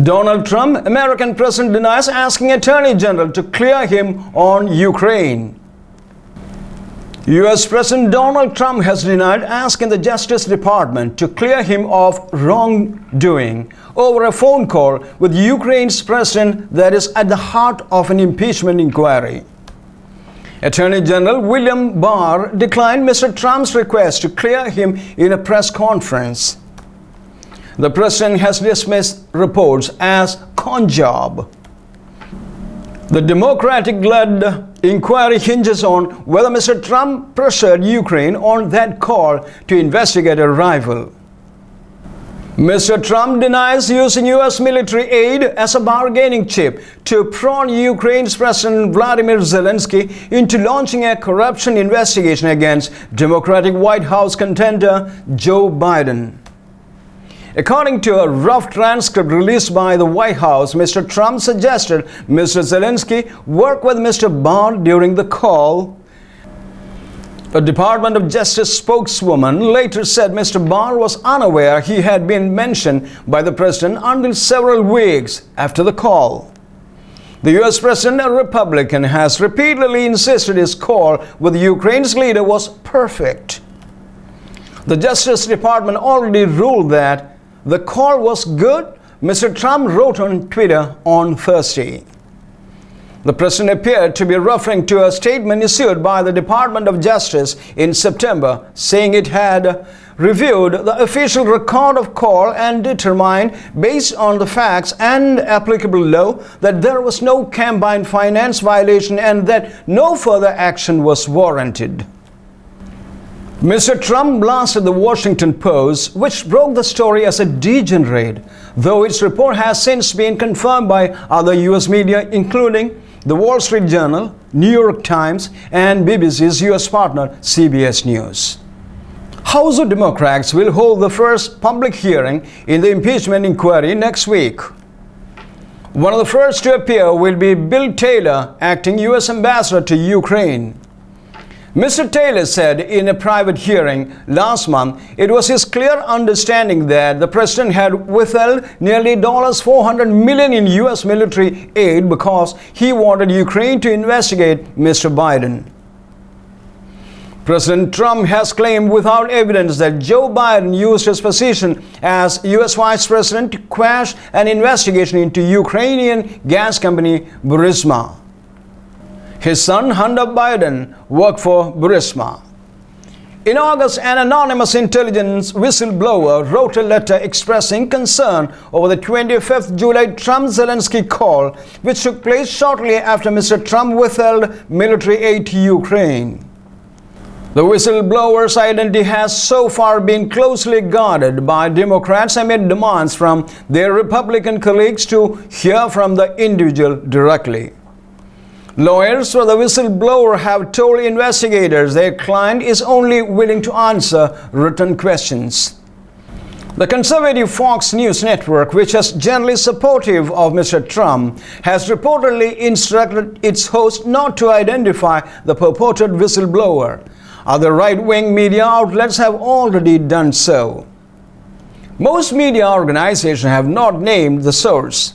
Donald Trump, American president, denies asking Attorney General to clear him on Ukraine. U.S. President Donald Trump has denied asking the Justice Department to clear him of wrongdoing over a phone call with Ukraine's president that is at the heart of an impeachment inquiry. Attorney General William Barr declined Mr. Trump's request to clear him in a press conference. The president has dismissed reports as con job. The Democratic-led inquiry hinges on whether Mr. Trump pressured Ukraine on that call to investigate a rival. Mr. Trump denies using U.S. military aid as a bargaining chip to prod Ukraine's President Vladimir Zelensky into launching a corruption investigation against Democratic White House contender Joe Biden. According to a rough transcript released by the White House, Mr. Trump suggested Mr. Zelensky work with Mr. Barr during the call. A Department of Justice spokeswoman later said Mr. Barr was unaware he had been mentioned by the president until several weeks after the call. The U.S. president, a Republican, has repeatedly insisted his call with Ukraine's leader was perfect. The Justice Department already ruled that the call was good, Mr. Trump wrote on Twitter on Thursday. The president appeared to be referring to a statement issued by the Department of Justice in September, saying it had reviewed the official record of call and determined, based on the facts and applicable law, that there was no campaign finance violation and that no further action was warranted. Mr. Trump blasted the Washington Post, which broke the story as a degenerate, though its report has since been confirmed by other U.S. media, including the Wall Street Journal, New York Times, and BBC's U.S. partner CBS News. House of Democrats will hold the first public hearing in the impeachment inquiry next week. One of the first to appear will be Bill Taylor, acting U.S. ambassador to Ukraine. Mr. Taylor said in a private hearing last month it was his clear understanding that the president had withheld nearly $400 million in U.S. military aid because he wanted Ukraine to investigate Mr. Biden. President Trump has claimed without evidence that Joe Biden used his position as U.S. Vice President to quash an investigation into Ukrainian gas company Burisma. His son, Hunter Biden, worked for Burisma. In August, an anonymous intelligence whistleblower wrote a letter expressing concern over the 25th July Trump-Zelensky call, which took place shortly after Mr. Trump withheld military aid to Ukraine. The whistleblower's identity has so far been closely guarded by Democrats amid demands from their Republican colleagues to hear from the individual directly. Lawyers for the whistleblower have told investigators their client is only willing to answer written questions. The conservative Fox News network, which is generally supportive of Mr. Trump, has reportedly instructed its host not to identify the purported whistleblower. Other right-wing media outlets have already done so. Most media organizations have not named the source.